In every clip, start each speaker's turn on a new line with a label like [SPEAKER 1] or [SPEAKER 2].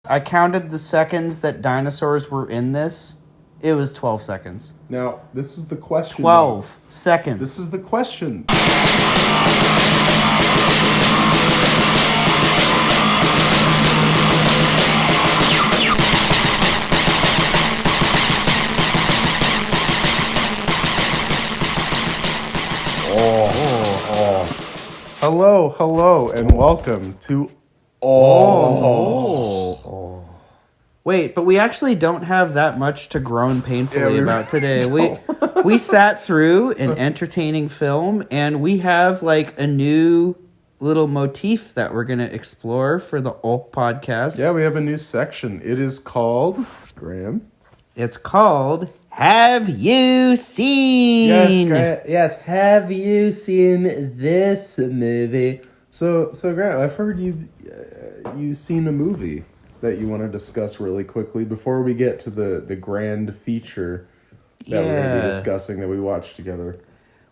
[SPEAKER 1] I counted the seconds that dinosaurs were in this. It was 12 seconds.
[SPEAKER 2] Now, this is the question.
[SPEAKER 1] 12 seconds.
[SPEAKER 2] This is the question. Hello, and welcome to
[SPEAKER 1] Wait, but we actually don't have that much to groan painfully about today. We sat through an entertaining film, and we have like a new little motif that we're going to explore for the Ulk podcast.
[SPEAKER 2] Yeah, we have a new section. It is called, Graham?
[SPEAKER 1] It's called Have You Seen?
[SPEAKER 2] Yes, have you seen this movie? So Graham, I've heard you've seen a movie that you want to discuss really quickly before we get to the grand feature that we're going to be discussing that we watched together.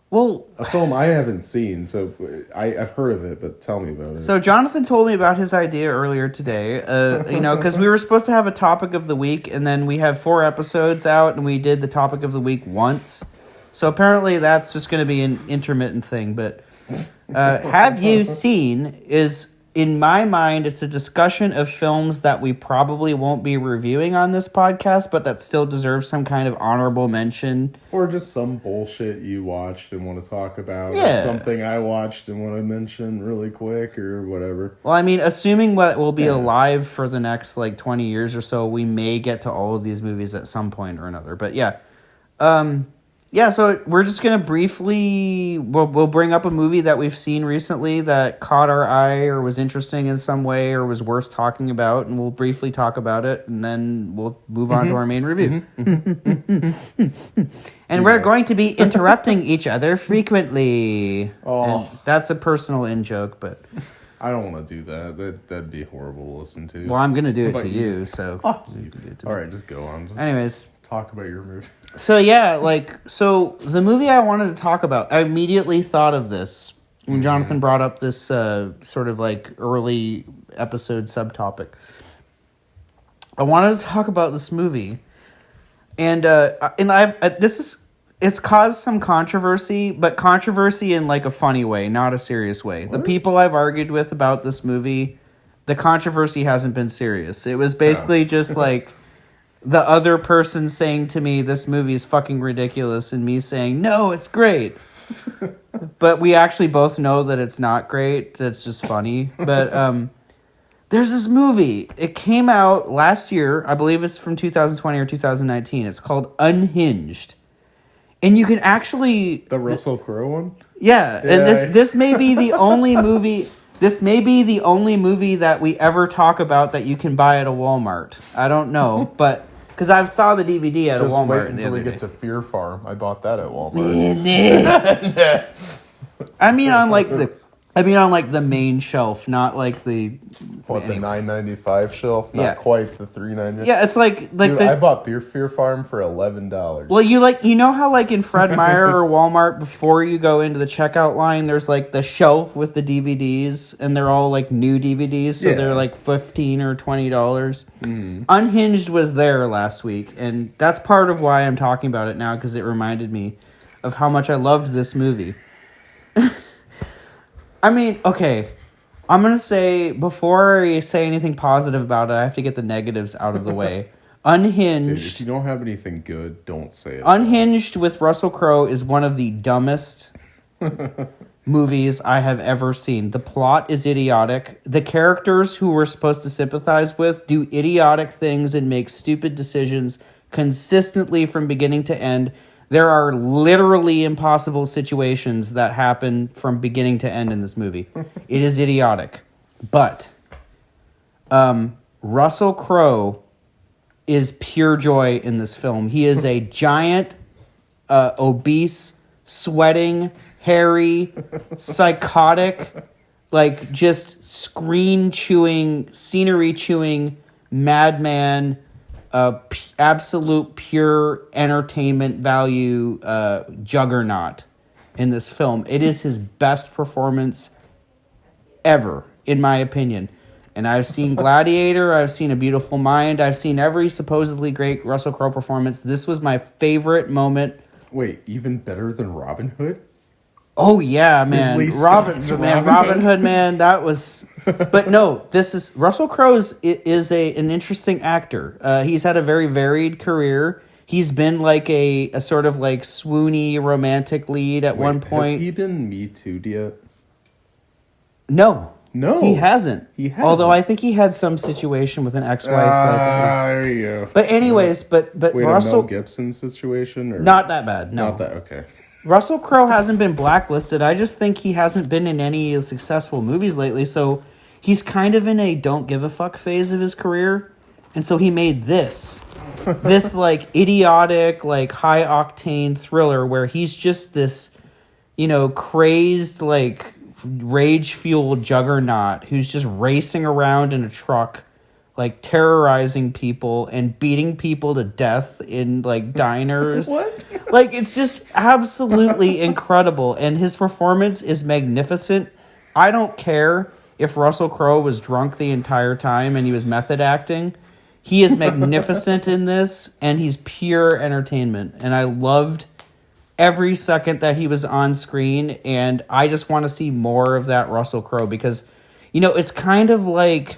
[SPEAKER 1] Well,
[SPEAKER 2] a film I haven't seen, so I've heard of it, but tell me about it.
[SPEAKER 1] So Jonathan told me about his idea earlier today, because we were supposed to have a topic of the week, and then we have 4 episodes out, and we did the topic of the week once. So apparently that's just going to be an intermittent thing, but Have You Seen is, in my mind, it's a discussion of films that we probably won't be reviewing on this podcast, but that still deserve some kind of honorable mention.
[SPEAKER 2] Or just some bullshit you watched and want to talk about.
[SPEAKER 1] Yeah.
[SPEAKER 2] Or something I watched and want to mention really quick or whatever.
[SPEAKER 1] Well, I mean, assuming we'll be alive for the next, 20 years or so, we may get to all of these movies at some point or another. But yeah. So we're just going to briefly, we'll bring up a movie that we've seen recently that caught our eye or was interesting in some way or was worth talking about, and we'll briefly talk about it, and then we'll move on to our main review. And we're going to be interrupting each other frequently.
[SPEAKER 2] Oh.
[SPEAKER 1] And that's a personal in-joke, but...
[SPEAKER 2] I don't want to do that. That'd be horrible to listen to.
[SPEAKER 1] Well, I'm going to do it to you, so...
[SPEAKER 2] Fuck you. All right, just go on.
[SPEAKER 1] Anyways...
[SPEAKER 2] Talk about your movie.
[SPEAKER 1] So the movie I wanted to talk about, I immediately thought of this when Jonathan brought up this sort of early episode subtopic. I wanted to talk about this movie, and it's caused some controversy, but controversy in a funny way, not a serious way. What? The people I've argued with about this movie, the controversy hasn't been serious. It was basically just the other person saying to me, this movie is fucking ridiculous, and me saying, no, it's great. But we actually both know that it's not great. That's just funny. But there's this movie. It came out last year. I believe it's from 2020 or 2019. It's called Unhinged. And you can actually...
[SPEAKER 2] The Russell Crowe one?
[SPEAKER 1] Yeah. And this may be the only movie... This may be the only movie that we ever talk about that you can buy at a Walmart. I don't know, but... Because I saw the DVD at a Walmart.
[SPEAKER 2] Just wait until we get to Fear Farm. I bought that at Walmart.
[SPEAKER 1] I mean on the main shelf, not the...
[SPEAKER 2] What, the $9.95 shelf? Not quite the $3.99.
[SPEAKER 1] Yeah, it's
[SPEAKER 2] Dude, I bought Fear Farm for $11.
[SPEAKER 1] Well, you know how in Fred Meyer or Walmart, before you go into the checkout line, there's the shelf with the DVDs, and they're all new DVDs, so they're $15 or $20. Unhinged was there last week, and that's part of why I'm talking about it now, because it reminded me of how much I loved this movie. I mean, okay, I'm going to say, before I say anything positive about it, I have to get the negatives out of the way. Unhinged...
[SPEAKER 2] Dude, if you don't have anything good, don't say it.
[SPEAKER 1] Unhinged with Russell Crowe is one of the dumbest movies I have ever seen. The plot is idiotic. The characters who we're supposed to sympathize with do idiotic things and make stupid decisions consistently from beginning to end. There are literally impossible situations that happen from beginning to end in this movie. It is idiotic. But Russell Crowe is pure joy in this film. He is a giant, obese, sweating, hairy, psychotic, just screen-chewing, scenery-chewing madman, absolute pure entertainment value juggernaut in this film. It is his best performance ever, in my opinion. And I've seen Gladiator, I've seen A Beautiful Mind, I've seen every supposedly great Russell Crowe performance. This was my favorite moment.
[SPEAKER 2] Wait, even better than Robin Hood?
[SPEAKER 1] Oh yeah, man.
[SPEAKER 2] Ridley Scott's
[SPEAKER 1] Robin Hood, man, that was but no, this is Russell Crowe is an interesting actor. He's had a very varied career. He's been like a sort of like swoony romantic lead at one point.
[SPEAKER 2] Has he been Me Too'd yet?
[SPEAKER 1] No.
[SPEAKER 2] No.
[SPEAKER 1] He hasn't.
[SPEAKER 2] He hasn't.
[SPEAKER 1] Although I think he had some situation with an ex-wife.
[SPEAKER 2] There you go.
[SPEAKER 1] But anyways, but
[SPEAKER 2] Wait,
[SPEAKER 1] Russell...
[SPEAKER 2] a Mel Gibson situation? Or?
[SPEAKER 1] Not that bad, no.
[SPEAKER 2] Not that, okay.
[SPEAKER 1] Russell Crowe hasn't been blacklisted. I just think he hasn't been in any successful movies lately, so he's kind of in a don't give a fuck phase of his career. And so he made this. This, like, idiotic, like, high-octane thriller where he's just this, you know, crazed, like... rage-fueled juggernaut who's just racing around in a truck, like terrorizing people and beating people to death in like diners.
[SPEAKER 2] What?
[SPEAKER 1] Like, it's just absolutely incredible, and his performance is magnificent. I don't care if Russell Crowe was drunk the entire time and he was method acting. He is magnificent in this, and he's pure entertainment, and I loved every second that he was on screen, and I just want to see more of that Russell Crowe because, you know, it's kind of like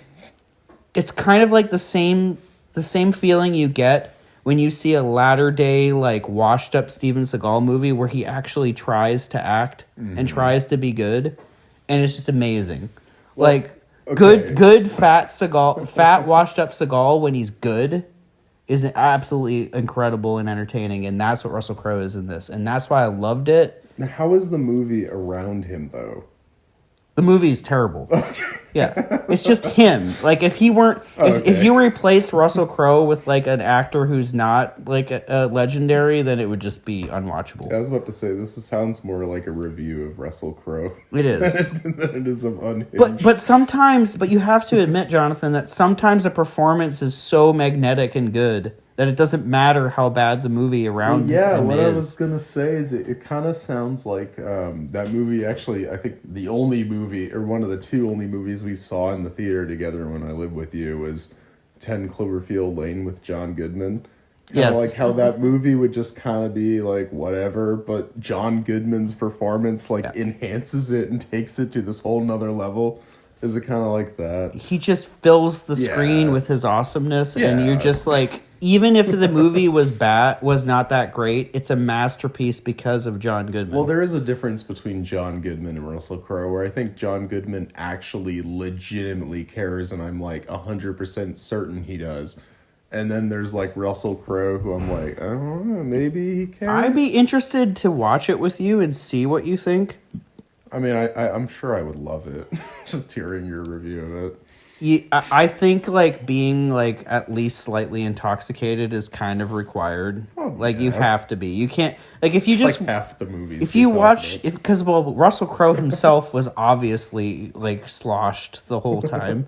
[SPEAKER 1] the same feeling you get when you see a latter day like washed up Steven Seagal movie where he actually tries to act and tries to be good, and it's just amazing. Well, like
[SPEAKER 2] okay.
[SPEAKER 1] good fat washed up Seagal when he's good is absolutely incredible and entertaining, and that's what Russell Crowe is in this, and that's why I loved it.
[SPEAKER 2] Now, how is the movie around him, though?
[SPEAKER 1] The movie is terrible. Yeah, it's just him. Like, if he weren't, if you replaced Russell Crowe with like an actor who's not like a legendary, then it would just be unwatchable.
[SPEAKER 2] I was about to say sounds more like a review of Russell Crowe.
[SPEAKER 1] It is.
[SPEAKER 2] than it is of Unhinged.
[SPEAKER 1] But sometimes, but you have to admit, Jonathan, that sometimes a performance is so magnetic and good that it doesn't matter how bad the movie around him
[SPEAKER 2] what
[SPEAKER 1] is.
[SPEAKER 2] I was going to say is it kind of sounds like that movie, actually, I think the only movie, or one of the two only movies we saw in the theater together when I lived with you was 10 Cloverfield Lane with John Goodman. Kind of like how that movie would just kind of be like whatever, but John Goodman's performance enhances it and takes it to this whole nother level. Is it kind of like that? He
[SPEAKER 1] just fills the screen with his awesomeness, and you're just like, even if the movie was not that great, it's a masterpiece because of John Goodman.
[SPEAKER 2] Well, there is a difference between John Goodman and Russell Crowe, where I think John Goodman actually legitimately cares, and I'm like 100% certain he does. And then there's like Russell Crowe, who I'm like, I don't know, maybe he cares.
[SPEAKER 1] I'd be interested to watch it with you and see what you think.
[SPEAKER 2] I mean, I'm sure I would love it, just hearing your review of it.
[SPEAKER 1] I think like being like at least slightly intoxicated is kind of required. You have to be. You can't like if you
[SPEAKER 2] it's
[SPEAKER 1] just
[SPEAKER 2] like half the movies.
[SPEAKER 1] If you watch because Russell Crowe himself was obviously like sloshed the whole time.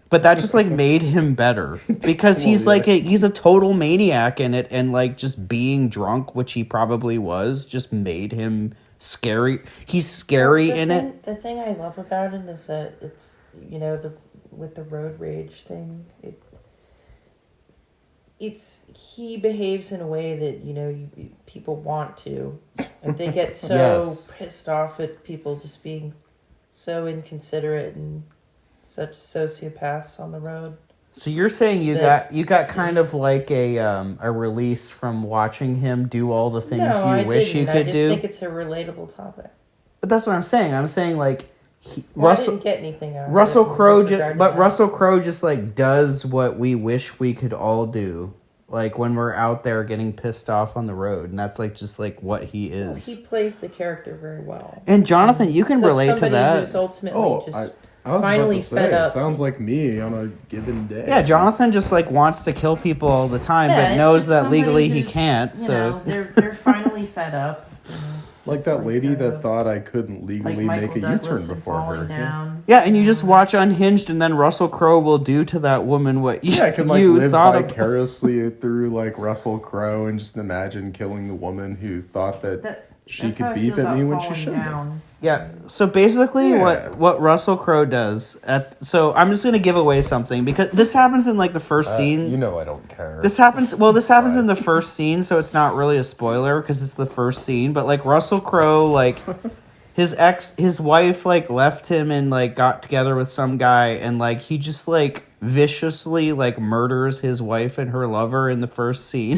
[SPEAKER 1] But that just like made him better because he's he's a total maniac in it, and like just being drunk, which he probably was, just made him scary. He's scary in it.
[SPEAKER 3] The thing I love about it is that it's, you know, with the road rage thing, he behaves in a way that, you know, people want to. And they get so pissed off at people just being so inconsiderate and such sociopaths on the road.
[SPEAKER 1] So you're saying you got kind of like a release from watching him do all the things you wish you could do?
[SPEAKER 3] I just think it's a relatable topic.
[SPEAKER 1] But that's what I'm saying. I'm saying like
[SPEAKER 3] I didn't get anything out of
[SPEAKER 1] Russell Crowe Russell Crowe just like does what we wish we could all do. Like when we're out there getting pissed off on the road, and that's like just like what he is.
[SPEAKER 3] Well, he plays the character very well.
[SPEAKER 1] And Jonathan, you can relate to that.
[SPEAKER 3] Who's ultimately
[SPEAKER 2] I was
[SPEAKER 3] finally
[SPEAKER 2] about to
[SPEAKER 3] fed
[SPEAKER 2] say,
[SPEAKER 3] up.
[SPEAKER 2] it sounds like me on a given day.
[SPEAKER 1] Yeah, Jonathan just like wants to kill people all the time, but knows that legally he can't. So
[SPEAKER 3] they're finally fed up.
[SPEAKER 2] Like that lady that thought I couldn't legally make a U-turn before her.
[SPEAKER 3] Yeah,
[SPEAKER 1] and you just watch Unhinged, and then Russell Crowe will do to that woman what you,
[SPEAKER 2] I can like
[SPEAKER 1] you
[SPEAKER 2] live
[SPEAKER 1] thought
[SPEAKER 2] vicariously through like Russell Crowe and just imagine killing the woman who thought that she
[SPEAKER 3] That's how
[SPEAKER 2] could
[SPEAKER 3] I
[SPEAKER 2] beep
[SPEAKER 3] feel
[SPEAKER 2] at me
[SPEAKER 3] about
[SPEAKER 2] when she
[SPEAKER 3] falling
[SPEAKER 2] shouldn't.
[SPEAKER 3] down.
[SPEAKER 1] Yeah. So basically,
[SPEAKER 2] Yeah.
[SPEAKER 1] what Russell Crowe does so I'm just gonna give away something because this happens in like the first scene.
[SPEAKER 2] You know I don't care.
[SPEAKER 1] This happens. Well, this happens in
[SPEAKER 2] fine.
[SPEAKER 1] the first scene, so it's not really a spoiler because it's the first scene. But like Russell Crowe, like his wife, like left him and like got together with some guy, and like he just like viciously like murders his wife and her lover in the first scene,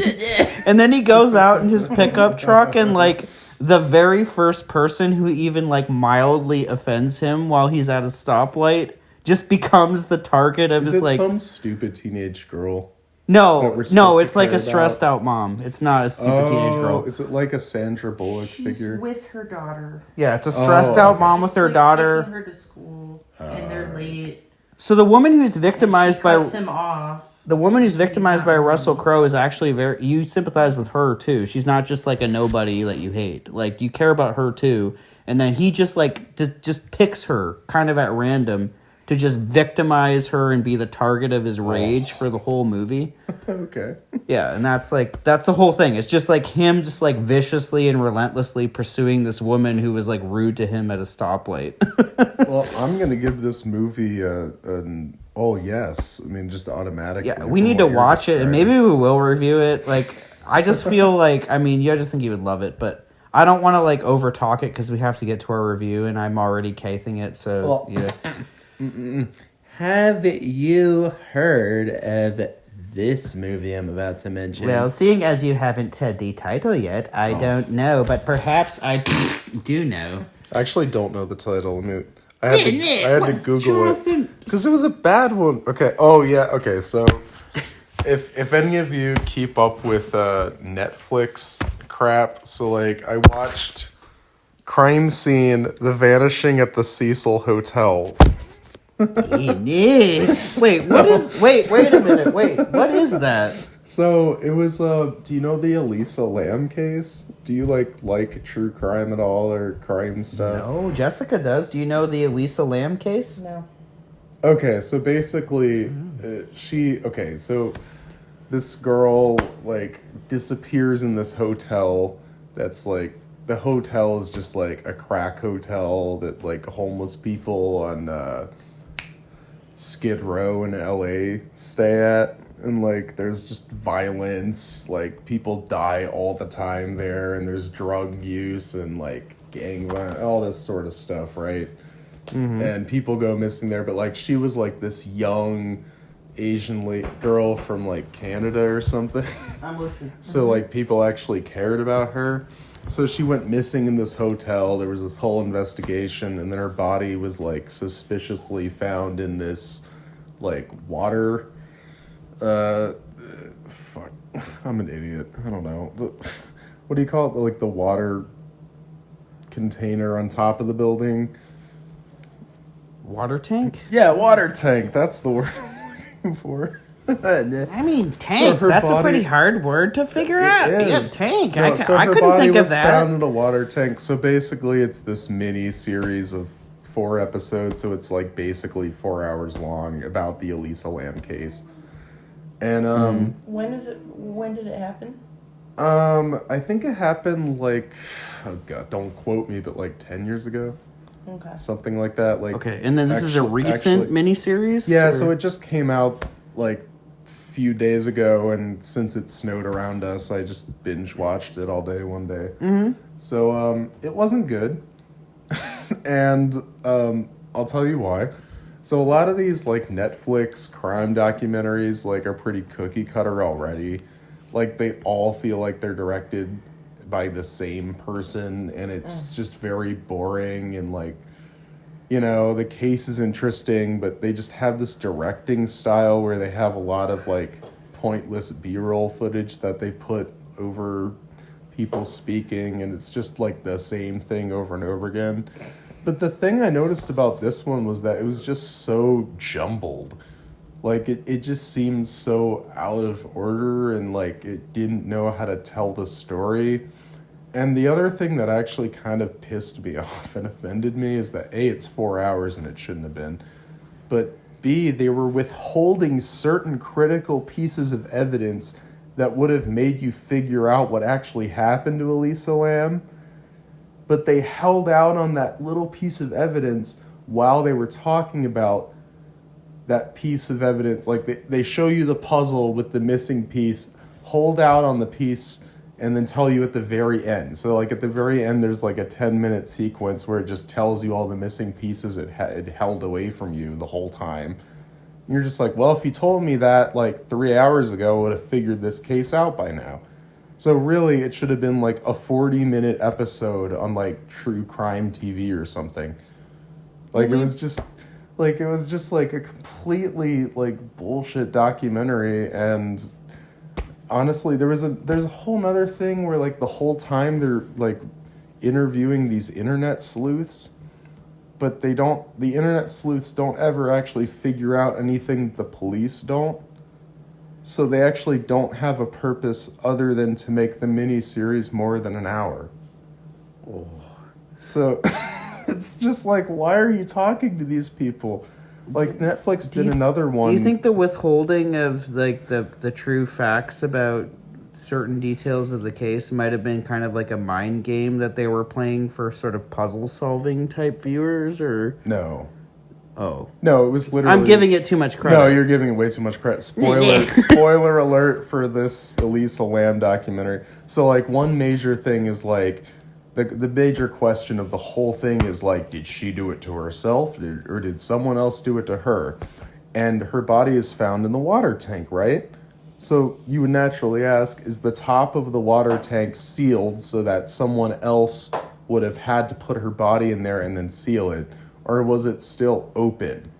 [SPEAKER 1] and then he goes out in his pickup truck and like the very first person who even like mildly offends him while he's at a stoplight just becomes the target of
[SPEAKER 2] Is
[SPEAKER 1] his
[SPEAKER 2] it
[SPEAKER 1] like
[SPEAKER 2] some stupid teenage girl? that
[SPEAKER 1] no,
[SPEAKER 2] we're supposed
[SPEAKER 1] no,
[SPEAKER 2] to
[SPEAKER 1] it's like
[SPEAKER 2] care
[SPEAKER 1] a stressed
[SPEAKER 2] about?
[SPEAKER 1] out mom. It's not a stupid teenage girl.
[SPEAKER 2] Is it like a Sandra Bullock
[SPEAKER 3] She's
[SPEAKER 2] figure?
[SPEAKER 3] with her daughter.
[SPEAKER 1] Yeah, it's a stressed out
[SPEAKER 2] okay.
[SPEAKER 1] mom with
[SPEAKER 3] She's,
[SPEAKER 1] her
[SPEAKER 3] like,
[SPEAKER 1] daughter.
[SPEAKER 3] taking her to school, and they're late.
[SPEAKER 1] So the woman who's
[SPEAKER 3] And
[SPEAKER 1] victimized
[SPEAKER 3] she
[SPEAKER 1] by
[SPEAKER 3] cuts him off.
[SPEAKER 1] the woman who's victimized by
[SPEAKER 3] not
[SPEAKER 1] Russell
[SPEAKER 3] wrong.
[SPEAKER 1] Crowe is actually very you sympathize with her too. She's not just like a nobody that you hate. Like you care about her too. And then he just like just picks her kind of at random to just victimize her and be the target of his rage for the whole movie.
[SPEAKER 2] Okay.
[SPEAKER 1] Yeah, and that's the whole thing. It's just like him just like viciously and relentlessly pursuing this woman who was like rude to him at a stoplight.
[SPEAKER 2] Well, I'm gonna give this movie an oh yes. I mean, just automatically.
[SPEAKER 1] Yeah, we need to watch it, and maybe we will review it. Like, I just feel like, I mean, I just think you would love it, but I don't want to like over talk it because we have to get to our review, and I'm already cathing it. So
[SPEAKER 2] Well,
[SPEAKER 1] yeah,
[SPEAKER 2] Have you heard of this movie I'm about to mention?
[SPEAKER 1] well, seeing as you haven't said the title yet, I don't know, but perhaps I do know.
[SPEAKER 2] I actually don't know the title. I had to Google it because it was a bad one. Okay. Oh yeah. Okay. So, if any of you keep up with Netflix crap, so like I watched Crime Scene: The Vanishing at the Cecil Hotel.
[SPEAKER 1] Wait, what is? Wait a minute. Wait, what is that?
[SPEAKER 2] So it was. Do you know the Elisa Lam case? Do you like true crime at all or crime stuff?
[SPEAKER 1] No, Jessica does. Do you know the Elisa Lam case?
[SPEAKER 3] No.
[SPEAKER 2] Okay, so basically, so this girl like disappears in this hotel. That's like the hotel is just like a crack hotel that like homeless people on Skid Row in LA stay at. And, like, there's just violence, like, people die all the time there, and there's drug use and, like, gang violence, all this sort of stuff, right? Mm-hmm. And people go missing there, but, like, she was, like, this young Asian girl from, like, Canada or something.
[SPEAKER 1] I'm listening.
[SPEAKER 2] So, like, people actually cared about her. So she went missing in this hotel. There was this whole investigation, and then her body was, like, suspiciously found in this, like, water... fuck. I'm an idiot. I don't know. What do you call it? Like the water container on top of the building?
[SPEAKER 1] Water tank?
[SPEAKER 2] Yeah, water tank. That's the word I'm looking for.
[SPEAKER 1] I mean, tank.
[SPEAKER 2] her
[SPEAKER 1] That's a
[SPEAKER 2] body-
[SPEAKER 1] pretty hard word to figure out.
[SPEAKER 2] It
[SPEAKER 1] Yeah,
[SPEAKER 2] is.
[SPEAKER 1] tank.
[SPEAKER 2] No, so
[SPEAKER 1] I
[SPEAKER 2] her
[SPEAKER 1] couldn't
[SPEAKER 2] body
[SPEAKER 1] think of
[SPEAKER 2] was
[SPEAKER 1] that.
[SPEAKER 2] found in a water tank. So basically, it's this mini series of 4 episodes. So it's like basically 4 hours long about the Elisa Lam case. And
[SPEAKER 3] When did it happen?
[SPEAKER 2] I think it happened like, oh god, don't quote me, but like 10 years ago,
[SPEAKER 3] Okay.
[SPEAKER 2] something like that. Like
[SPEAKER 1] Okay, and then this is a recent miniseries?
[SPEAKER 2] Yeah,
[SPEAKER 1] or-
[SPEAKER 2] so it just came out like a few days ago, and since it snowed around us, I just binge watched it all day one day. Mm-hmm. So it wasn't good, and I'll tell you why. So a lot of these like Netflix crime documentaries like are pretty cookie cutter already. Like they all feel like they're directed by the same person, and it's just very boring, and like, you know, the case is interesting, but they just have this directing style where they have a lot of like pointless B-roll footage that they put over people speaking, and it's just like the same thing over and over again. But the thing I noticed about this one was that it was just so jumbled. Like, it just seemed so out of order, and, like, it didn't know how to tell the story. And the other thing that actually kind of pissed me off and offended me is that, A, it's 4 hours and it shouldn't have been. But, B, they were withholding certain critical pieces of evidence that would have made you figure out what actually happened to Elisa Lam. but they held out on that little piece of evidence while they were talking about that piece of evidence. Like they show you the puzzle with the missing piece, hold out on the piece, and then tell you at the very end. So like at the very end, there's like a 10-minute sequence where it just tells you all the missing pieces it held away from you the whole time. And you're just like, well, if you told me that like 3 hours ago, I would have figured this case out by now. So really, it should have been like a 40-minute episode on like true crime TV or something. Like it was just like a completely like bullshit documentary. And honestly, there's a whole nother thing where like the whole time they're like interviewing these internet sleuths, but the internet sleuths don't ever actually figure out anything the police don't. So they actually don't have a purpose other than to make the mini-series more than an hour. Oh. So it's just like, why are you talking to these people? Like Netflix did another one.
[SPEAKER 1] Do you think the withholding of like the true facts about certain details of the case might have been kind of like a mind game that they were playing for sort of puzzle solving type viewers, or
[SPEAKER 2] no?
[SPEAKER 1] Oh.
[SPEAKER 2] No, it was literally...
[SPEAKER 1] I'm giving it too much credit.
[SPEAKER 2] No, you're giving it way too much credit. Spoiler alert for this Elisa Lam documentary. So, like, one major thing is, like, the major question of the whole thing is, like, did she do it to herself, or did someone else do it to her? And her body is found in the water tank, right? So you would naturally ask, is the top of the water tank sealed so that someone else would have had to put her body in there and then seal it? Or was it still open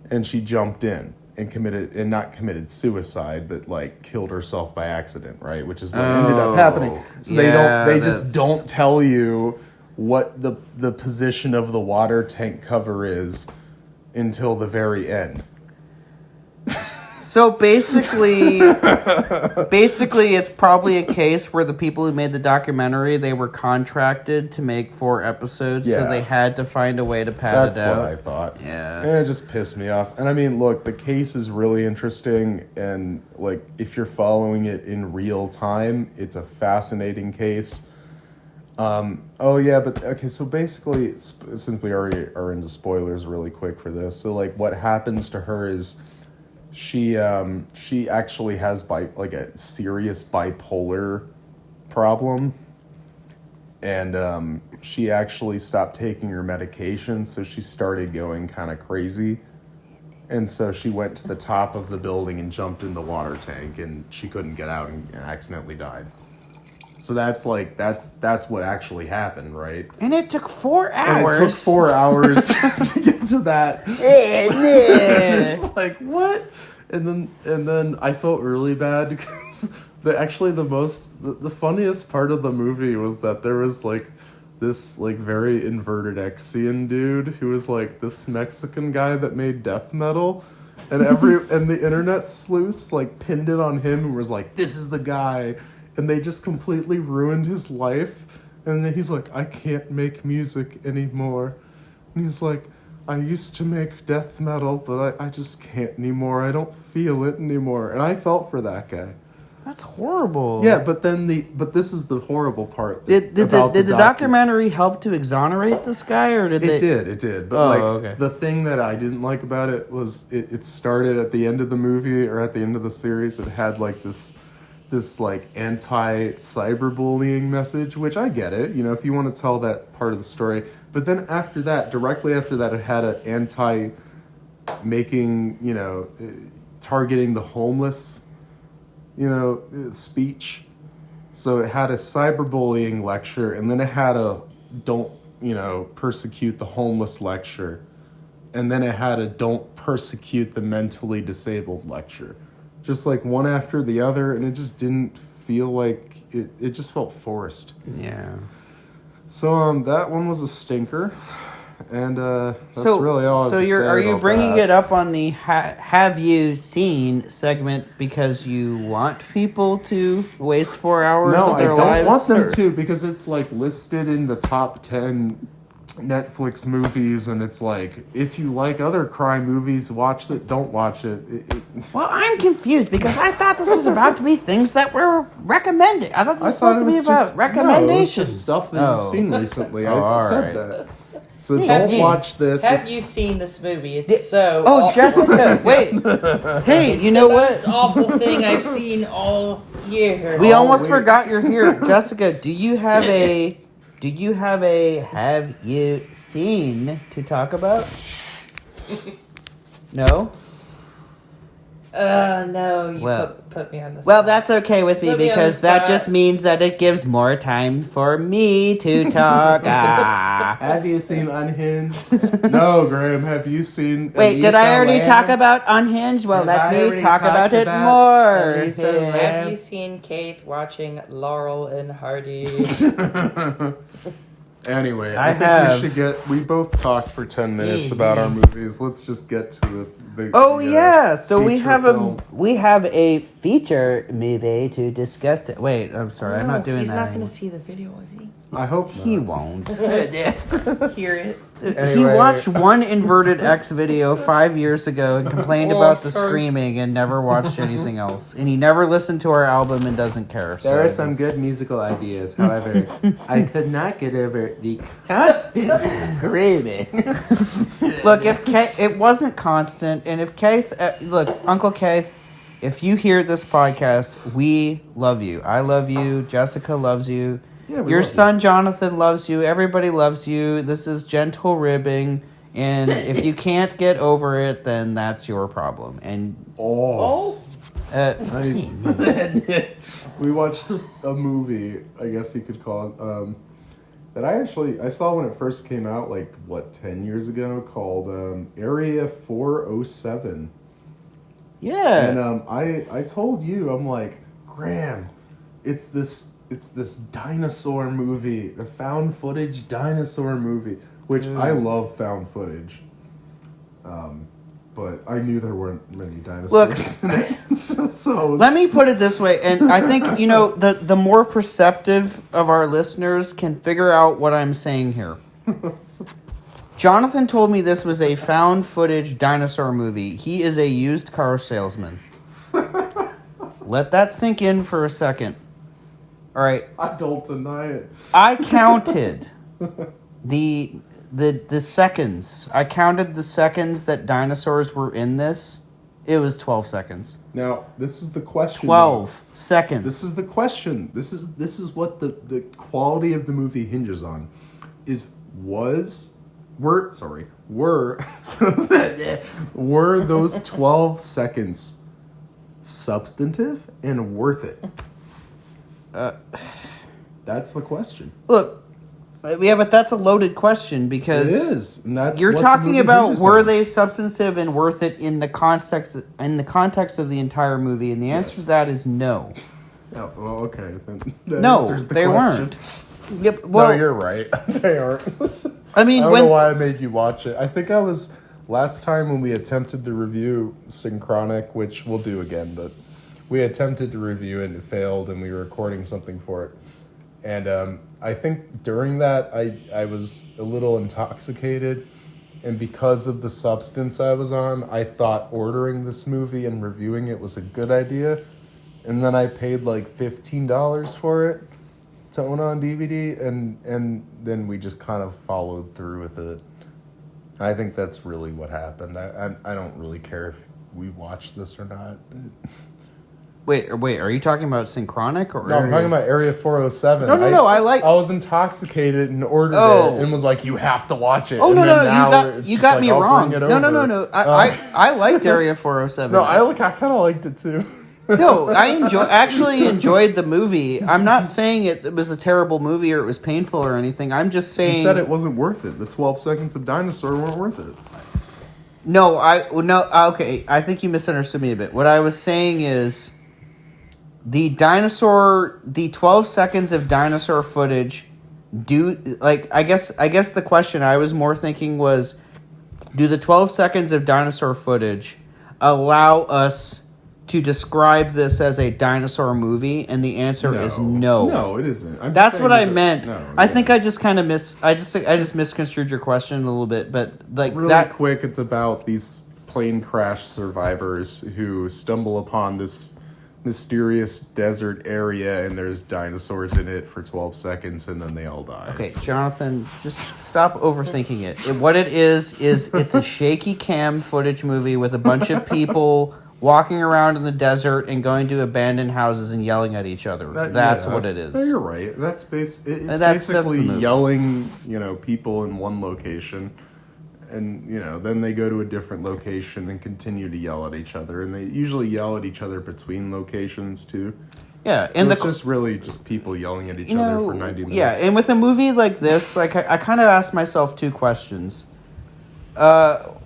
[SPEAKER 2] and she jumped in and not committed suicide, but like killed herself by accident, right? Which is what ended up happening. So they just don't tell you what the position of the water tank cover is until the very end.
[SPEAKER 1] So basically, it's probably a case where the people who made the documentary, they were contracted to make 4 episodes, so they had to find a way to pad it out.
[SPEAKER 2] That's what I thought.
[SPEAKER 1] Yeah.
[SPEAKER 2] And it just pissed me off. And I mean, look, the case is really interesting, and like if you're following it in real time, it's a fascinating case. So basically, since we already are into spoilers really quick for this, so like what happens to her is she actually has a serious bipolar problem, and she actually stopped taking her medication, so she started going kind of crazy, and so she went to the top of the building and jumped in the water tank, and she couldn't get out and accidentally died. So that's what actually happened, right?
[SPEAKER 1] And it took 4 hours.
[SPEAKER 2] And it took 4 hours to get to that. It's like, what? And then I felt really bad because the funniest part of the movie was that there was like this like very inverted Xian dude who was like this Mexican guy that made death metal, and and the internet sleuths like pinned it on him and was like, this is the guy. And they just completely ruined his life. And then he's like, I can't make music anymore. And he's like, I used to make death metal, but I just can't anymore. I don't feel it anymore. And I felt for that guy.
[SPEAKER 1] That's horrible.
[SPEAKER 2] Yeah, but this is the horrible part.
[SPEAKER 1] Did the documentary help to exonerate this guy, or did
[SPEAKER 2] it did. But
[SPEAKER 1] okay.
[SPEAKER 2] The thing that I didn't like about it was it started at the end of the movie, or at the end of the series. It had like this like anti-cyberbullying message, which I get it, you know, if you want to tell that part of the story. But then directly after that, it had an targeting the homeless, speech. So it had a cyberbullying lecture, and then it had a don't, persecute the homeless lecture. And then it had a don't persecute the mentally disabled lecture. Just like one after the other, and it just didn't feel like it just felt forced.
[SPEAKER 1] Yeah.
[SPEAKER 2] So that one was a stinker, and that's really all.
[SPEAKER 1] So are you bringing it up on the have you seen segment because you want people to waste 4 hours of their lives?
[SPEAKER 2] No, I don't want them to, because it's like listed in the top 10 Netflix movies, and it's like, if you like other crime movies, watch that. Don't watch it.
[SPEAKER 1] Well, I'm confused because I thought this was about to be things that were recommended. I thought this was supposed to be about recommendations.
[SPEAKER 2] No, it was just stuff that you've seen recently. I said that. So
[SPEAKER 3] Have
[SPEAKER 2] don't watch this.
[SPEAKER 3] Have you seen this movie? It's so
[SPEAKER 1] Oh,
[SPEAKER 3] awful.
[SPEAKER 1] Jessica, wait. Hey,
[SPEAKER 3] It's
[SPEAKER 1] you know
[SPEAKER 3] the
[SPEAKER 1] what?
[SPEAKER 3] most awful thing I've seen all year.
[SPEAKER 1] We almost forgot you're here. Jessica, do you have have you seen to talk about? No?
[SPEAKER 3] No, you
[SPEAKER 1] Well-
[SPEAKER 3] put me on the spot.
[SPEAKER 1] Well, that's okay with me
[SPEAKER 3] Put me on
[SPEAKER 1] because
[SPEAKER 3] the
[SPEAKER 1] that
[SPEAKER 3] spot.
[SPEAKER 1] just means that it gives more time for me to talk.
[SPEAKER 2] Have you seen Unhinged? No, Graham. Have you seen?
[SPEAKER 1] Wait, did I already
[SPEAKER 2] Elisa
[SPEAKER 1] talk
[SPEAKER 2] Lamb?
[SPEAKER 1] about Unhinged? Well,
[SPEAKER 2] Have
[SPEAKER 1] let
[SPEAKER 2] I
[SPEAKER 1] me
[SPEAKER 2] already
[SPEAKER 1] talk about
[SPEAKER 2] talked
[SPEAKER 1] it
[SPEAKER 2] about
[SPEAKER 1] more.
[SPEAKER 2] Elisa
[SPEAKER 1] Yeah.
[SPEAKER 2] Lamb?
[SPEAKER 3] Have you seen Kate watching Laurel and Hardy?
[SPEAKER 2] Anyway,
[SPEAKER 1] I
[SPEAKER 2] I think
[SPEAKER 1] have.
[SPEAKER 2] we should get. We both talked for 10 minutes about our movies. Let's just get to the
[SPEAKER 1] Oh yeah, so we
[SPEAKER 2] feature
[SPEAKER 1] have
[SPEAKER 2] film.
[SPEAKER 1] a feature movie to discuss. Wait, I'm sorry, I'm not doing
[SPEAKER 3] He's
[SPEAKER 1] that.
[SPEAKER 3] not going
[SPEAKER 1] anymore.
[SPEAKER 3] to see the video, is he?
[SPEAKER 2] I hope
[SPEAKER 1] He
[SPEAKER 2] not.
[SPEAKER 1] won't.
[SPEAKER 3] Hear it.
[SPEAKER 1] He
[SPEAKER 2] Anyway.
[SPEAKER 1] watched one inverted X video 5 years ago and complained about the
[SPEAKER 3] sorry.
[SPEAKER 1] screaming and never watched anything else. And he never listened to our album and doesn't care. So
[SPEAKER 2] There are some
[SPEAKER 1] it's-
[SPEAKER 2] good musical ideas. However, I could not get over the constant screaming.
[SPEAKER 1] Look, if it wasn't constant, and if Keith, look, Uncle Keith, if you hear this podcast, we love you. I love you. Jessica loves you.
[SPEAKER 2] Yeah, we
[SPEAKER 1] Your
[SPEAKER 2] love you.
[SPEAKER 1] son Jonathan loves you. Everybody loves you. This is gentle ribbing, and if you can't get over it, then that's your problem. And
[SPEAKER 2] Oh.
[SPEAKER 1] uh,
[SPEAKER 2] We watched a movie, I guess you could call it, that I saw when it first came out, like, 10 years ago, called Area 407.
[SPEAKER 1] yeah,
[SPEAKER 2] And I told you, I'm like, Graham, it's this dinosaur movie, a found footage dinosaur movie, which I love found footage. But I knew there weren't many dinosaurs in it. So
[SPEAKER 1] let me put it this way, and I think, the more perceptive of our listeners can figure out what I'm saying here. Jonathan told me this was a found footage dinosaur movie. He is a used car salesman. Let that sink in for a second. All right.
[SPEAKER 2] I don't deny it.
[SPEAKER 1] I counted the seconds. I counted the seconds that dinosaurs were in this. It was 12 seconds.
[SPEAKER 2] Now, this is the question.
[SPEAKER 1] 12 seconds.
[SPEAKER 2] This is the question. This is what the quality of the movie hinges on. Were those 12 seconds substantive and worth it? That's the question.
[SPEAKER 1] Look, yeah, but that's a loaded question
[SPEAKER 2] It
[SPEAKER 1] because
[SPEAKER 2] is. And that's
[SPEAKER 1] you're
[SPEAKER 2] what the
[SPEAKER 1] talking
[SPEAKER 2] movie
[SPEAKER 1] about
[SPEAKER 2] hinges
[SPEAKER 1] were
[SPEAKER 2] on.
[SPEAKER 1] they substantive and worth it in the context of the entire movie, and the answer
[SPEAKER 2] Yes.
[SPEAKER 1] to that is no.
[SPEAKER 2] Oh, well, okay. Then that
[SPEAKER 1] No,
[SPEAKER 2] answers the
[SPEAKER 1] they
[SPEAKER 2] question.
[SPEAKER 1] weren't. Yep. Well,
[SPEAKER 2] No, you're right. They aren't.
[SPEAKER 1] I mean,
[SPEAKER 2] I don't
[SPEAKER 1] when
[SPEAKER 2] know why I made you watch it. I think I was last time when we attempted to review Synchronic, which we'll do again, but we attempted to review it and it failed, and we were recording something for it. And I think during that, I was a little intoxicated, and because of the substance I was on, I thought ordering this movie and reviewing it was a good idea. And then I paid like $15 for it to own on DVD, and then we just kind of followed through with it. I think that's really what happened. I don't really care if we watched this or not.
[SPEAKER 1] wait, are you talking about Synchronic or?
[SPEAKER 2] No, I'm talking about Area 407.
[SPEAKER 1] No, I
[SPEAKER 2] was intoxicated and ordered
[SPEAKER 1] Oh.
[SPEAKER 2] it and was like, you have to watch it.
[SPEAKER 1] Oh
[SPEAKER 2] and
[SPEAKER 1] no,
[SPEAKER 2] then
[SPEAKER 1] no,
[SPEAKER 2] now
[SPEAKER 1] you
[SPEAKER 2] it's
[SPEAKER 1] got
[SPEAKER 2] just
[SPEAKER 1] got
[SPEAKER 2] like,
[SPEAKER 1] me
[SPEAKER 2] I'll
[SPEAKER 1] wrong.
[SPEAKER 2] bring it
[SPEAKER 1] No,
[SPEAKER 2] over.
[SPEAKER 1] I liked Area 407.
[SPEAKER 2] No, I kind of liked it too.
[SPEAKER 1] No, I actually enjoyed the movie. I'm not saying it was a terrible movie or it was painful or anything. I'm just saying.
[SPEAKER 2] You said it wasn't worth it. The 12 seconds of dinosaur weren't worth it.
[SPEAKER 1] No, okay. I think you misunderstood me a bit. What I was saying is the 12 seconds of dinosaur footage I guess the question I was more thinking was, do the 12 seconds of dinosaur footage allow us to describe this as a dinosaur movie, and the answer is no.
[SPEAKER 2] No, it isn't.
[SPEAKER 1] That's what I meant. I think
[SPEAKER 2] yeah.
[SPEAKER 1] I just kind of I just misconstrued your question a little bit, but like
[SPEAKER 2] Really
[SPEAKER 1] that.
[SPEAKER 2] quick, it's about these plane crash survivors who stumble upon this mysterious desert area, and there's dinosaurs in it for 12 seconds, and then they all die.
[SPEAKER 1] Okay, Jonathan, just stop overthinking it. What it is it's a shaky cam footage movie with a bunch of people walking around in the desert and going to abandoned houses and yelling at each other. That's what it is.
[SPEAKER 2] No, you're right. That's basically
[SPEAKER 1] That's
[SPEAKER 2] yelling, people in one location. And, then they go to a different location and continue to yell at each other. And they usually yell at each other between locations, too.
[SPEAKER 1] Yeah.
[SPEAKER 2] And it's just really just people yelling at each other for 90 minutes.
[SPEAKER 1] Yeah, and with a movie like this, like, I kind of asked myself two questions. Now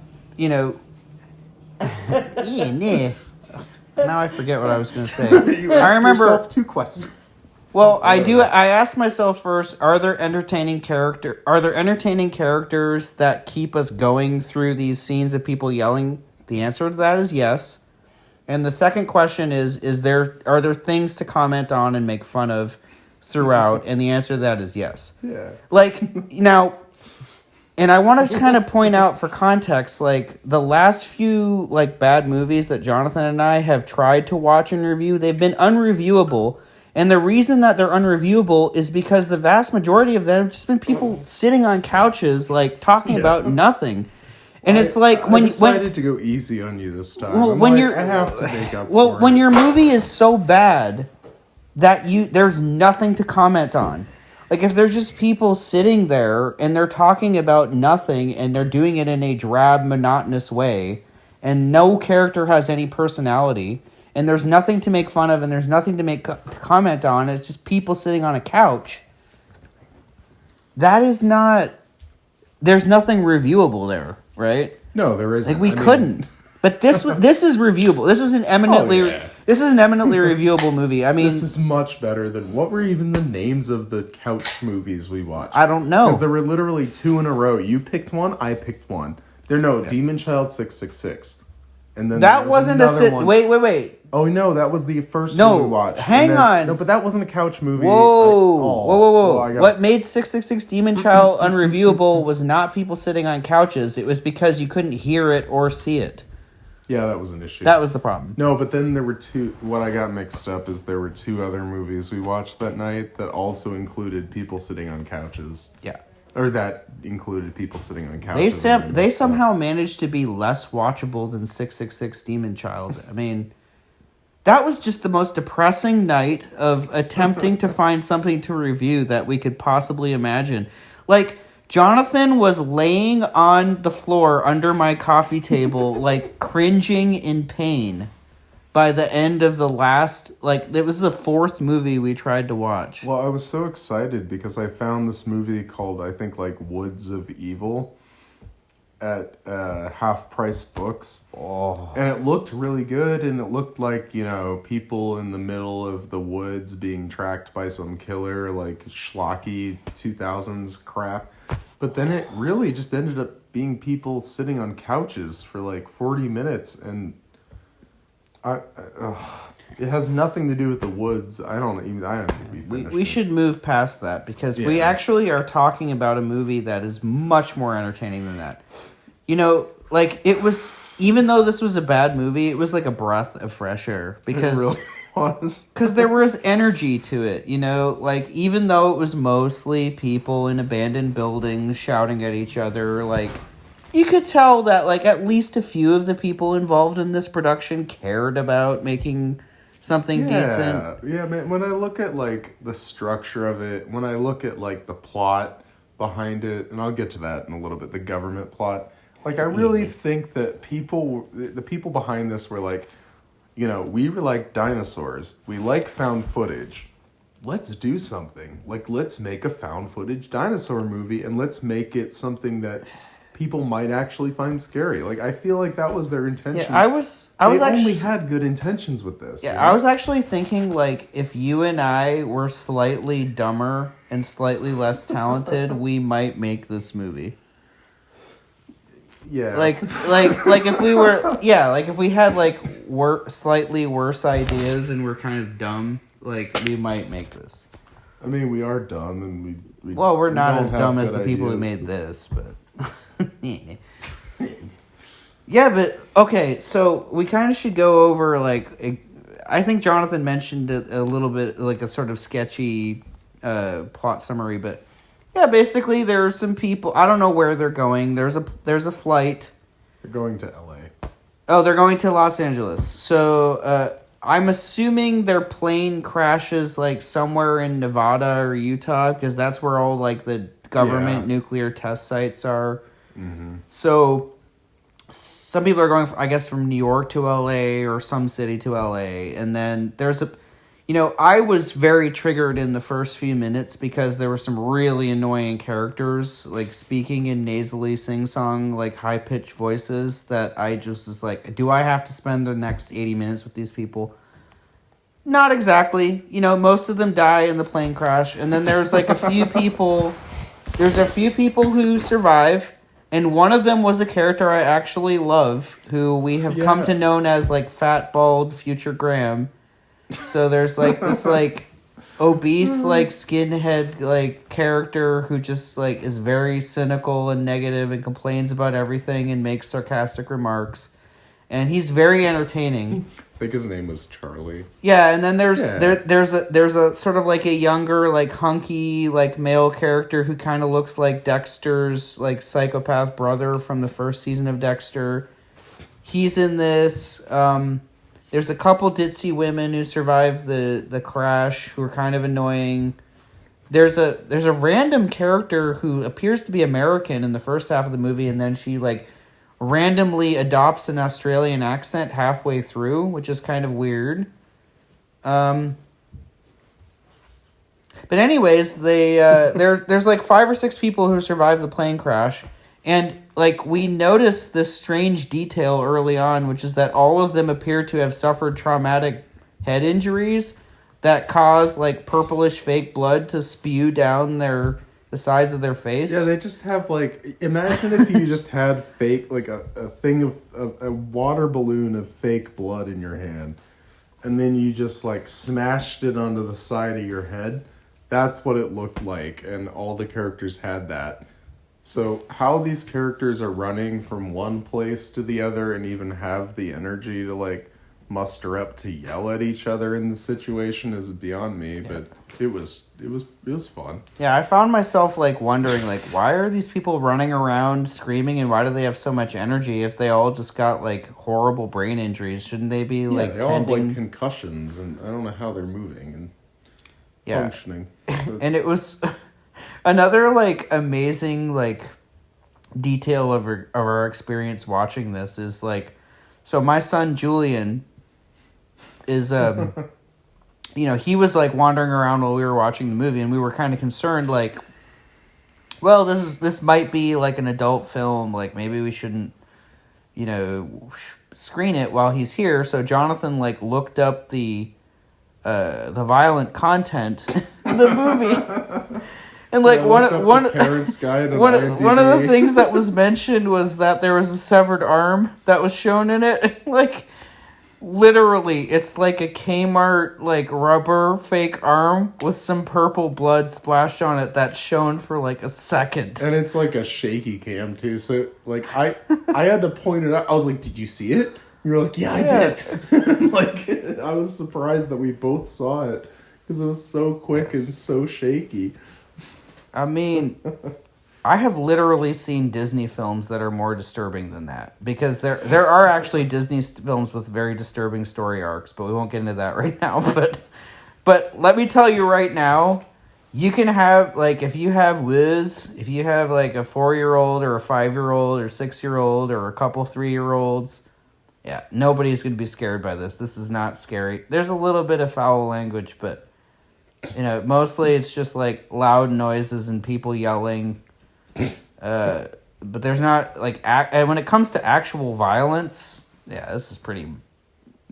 [SPEAKER 1] I forget what I was going to say. I remember
[SPEAKER 2] yourself two questions.
[SPEAKER 1] Well, I asked myself first: Are there entertaining characters that keep us going through these scenes of people yelling? The answer to that is yes. And the second question is: are there things to comment on and make fun of throughout? And the answer to that is yes.
[SPEAKER 2] Yeah.
[SPEAKER 1] Like now, and I want to kind of point out for context, like the last few like bad movies that Jonathan and I have tried to watch and review, they've been unreviewable. And the reason that they're unreviewable is because the vast majority of them have just been people sitting on couches, like, talking about nothing. And it's like
[SPEAKER 2] I decided to go easy on you this time.
[SPEAKER 1] Well,
[SPEAKER 2] I have to make up for
[SPEAKER 1] when
[SPEAKER 2] it.
[SPEAKER 1] your movie is so bad that there's nothing to comment on. Like, if there's just people sitting there and they're talking about nothing and they're doing it in a drab, monotonous way, and no character has any personality, and there's nothing to make fun of, and there's nothing to make to comment on. It's just people sitting on a couch. That is not. There's nothing reviewable there, right?
[SPEAKER 2] No, there isn't.
[SPEAKER 1] Like we couldn't. But this is reviewable. This is an eminently reviewable movie. I mean,
[SPEAKER 2] this is much better than what were even the names of the couch movies we watched.
[SPEAKER 1] I don't know,
[SPEAKER 2] because there were literally two in a row. You picked one, I picked one. Demon Child 666. And then
[SPEAKER 1] that wasn't
[SPEAKER 2] one.
[SPEAKER 1] Wait.
[SPEAKER 2] Oh no, that was the first one we watched.
[SPEAKER 1] Hang on.
[SPEAKER 2] No, but that wasn't a couch movie.
[SPEAKER 1] Whoa. What made 666 Demon Child unreviewable was not people sitting on couches. It was because you couldn't hear it or see it.
[SPEAKER 2] Yeah, that was an issue.
[SPEAKER 1] That was the problem.
[SPEAKER 2] No, but then there were two. What I got mixed up is there were two other movies we watched that night that also included people sitting on couches.
[SPEAKER 1] Yeah.
[SPEAKER 2] Or that included people sitting on couches.
[SPEAKER 1] They somehow managed to be less watchable than 666 Demon Child. I mean, that was just the most depressing night of attempting to find something to review that we could possibly imagine. Like, Jonathan was laying on the floor under my coffee table, like, cringing in pain by the end of the last, like, it was the fourth movie we tried to watch.
[SPEAKER 2] Well, I was so excited because I found this movie called, I think, like, Woods of Evil at Half Price Books.
[SPEAKER 1] Oh.
[SPEAKER 2] And it looked really good, and it looked like, people in the middle of the woods being tracked by some killer, like, schlocky 2000s crap. But then it really just ended up being people sitting on couches for, like, 40 minutes, and it has nothing to do with the woods. I don't think we finished
[SPEAKER 1] we should move past that because we actually are talking about a movie that is much more entertaining than that. Like, it was, even though this was a bad movie, it was like a breath of fresh air because
[SPEAKER 2] it really was.
[SPEAKER 1] Because there was energy to it, like, even though it was mostly people in abandoned buildings shouting at each other, like, you could tell that, like, at least a few of the people involved in this production cared about making something decent.
[SPEAKER 2] Yeah, man, when I look at, like, the structure of it, when I look at, like, the plot behind it, and I'll get to that in a little bit, the government plot, like, I really think that the people behind this were like, we were like dinosaurs. We like found footage. Let's do something. Like, let's make a found footage dinosaur movie, and let's make it something that people might actually find scary. Like, I feel like that was their intention.
[SPEAKER 1] Yeah, I was
[SPEAKER 2] they
[SPEAKER 1] actually
[SPEAKER 2] only had good intentions with this.
[SPEAKER 1] Yeah, I was actually thinking, like, if you and I were slightly dumber and slightly less talented, we might make this movie.
[SPEAKER 2] Yeah.
[SPEAKER 1] Like if we were, like if we had like slightly worse ideas and we're kind of dumb, like we might make this.
[SPEAKER 2] I mean, we are dumb, and we
[SPEAKER 1] We're not
[SPEAKER 2] don't
[SPEAKER 1] as
[SPEAKER 2] have
[SPEAKER 1] dumb as
[SPEAKER 2] good
[SPEAKER 1] the people who
[SPEAKER 2] ideas,
[SPEAKER 1] made this, but yeah, but okay, so we kind of should go over like I think Jonathan mentioned it a little bit, like a sort of sketchy plot summary, but yeah, basically there's some people, I don't know where they're going. There's a flight.
[SPEAKER 2] They're going to LA.
[SPEAKER 1] Oh, they're going to Los Angeles. So I'm assuming their plane crashes like somewhere in Nevada or Utah, because that's where all like the government nuclear test sites are. Mm-hmm. So some people are going, I guess, from New York to LA or some city to LA. And then there's I was very triggered in the first few minutes because there were some really annoying characters, like speaking in nasally sing-song, like high-pitched voices that I just was like, do I have to spend the next 80 minutes with these people? Not exactly. Most of them die in the plane crash. And then there's like a few people who survive. And one of them was a character I actually love, who we have come to know as like fat, bald, future Graham. So there's like this like obese like skinhead like character who just like is very cynical and negative and complains about everything and makes sarcastic remarks. And he's very entertaining.
[SPEAKER 2] I think his name was Charlie.
[SPEAKER 1] Yeah, and then there's a sort of like a younger, like hunky, like male character who kind of looks like Dexter's like psychopath brother from the first season of Dexter. He's in this. There's a couple ditzy women who survived the crash who are kind of annoying. There's a random character who appears to be American in the first half of the movie, and then she like randomly adopts an Australian accent halfway through, which is kind of weird. But anyways, there's like 5 or 6 people who survived the plane crash, and like we noticed this strange detail early on, which is that all of them appear to have suffered traumatic head injuries that cause like purplish fake blood to spew down the sides of their face.
[SPEAKER 2] Yeah, they just have like, imagine if you just had fake, like a thing of a water balloon of fake blood in your hand, and then you just like smashed it onto the side of your head. That's what it looked like, and all the characters had that. So how these characters are running from one place to the other and even have the energy to like muster up to yell at each other in the situation is beyond me, but it was fun.
[SPEAKER 1] Yeah, I found myself like wondering like, why are these people running around screaming, and why do they have so much energy if they all just got like horrible brain injuries? Shouldn't they be like
[SPEAKER 2] they all have like concussions, and I don't know how they're moving and functioning.
[SPEAKER 1] And it was another like amazing like detail of our experience watching this is like, so my son Julian is he was like wandering around while we were watching the movie, and we were kind of concerned like, well, this might be like an adult film, like maybe we shouldn't screen it while he's here. So Jonathan like looked up the violent content in the movie. And like one of the things that was mentioned was that there was a severed arm that was shown in it. Like literally, it's like a Kmart like rubber fake arm with some purple blood splashed on it that's shown for like a second.
[SPEAKER 2] And it's like a shaky cam too. So like I had to point it out. I was like, "Did you see it?" You were like, "Yeah, I did." Like I was surprised that we both saw it because it was so quick and so shaky.
[SPEAKER 1] I mean, I have literally seen Disney films that are more disturbing than that, because there are actually Disney films with very disturbing story arcs, but we won't get into that right now. But let me tell you right now, you can have like, if you have if you have like a 4-year-old or a 5-year-old or 6-year-old or a couple 3-year-olds, yeah, nobody's gonna be scared by this. This is not scary. There's a little bit of foul language, but mostly it's just like loud noises and people yelling. But there's not like and when it comes to actual violence, yeah, this is pretty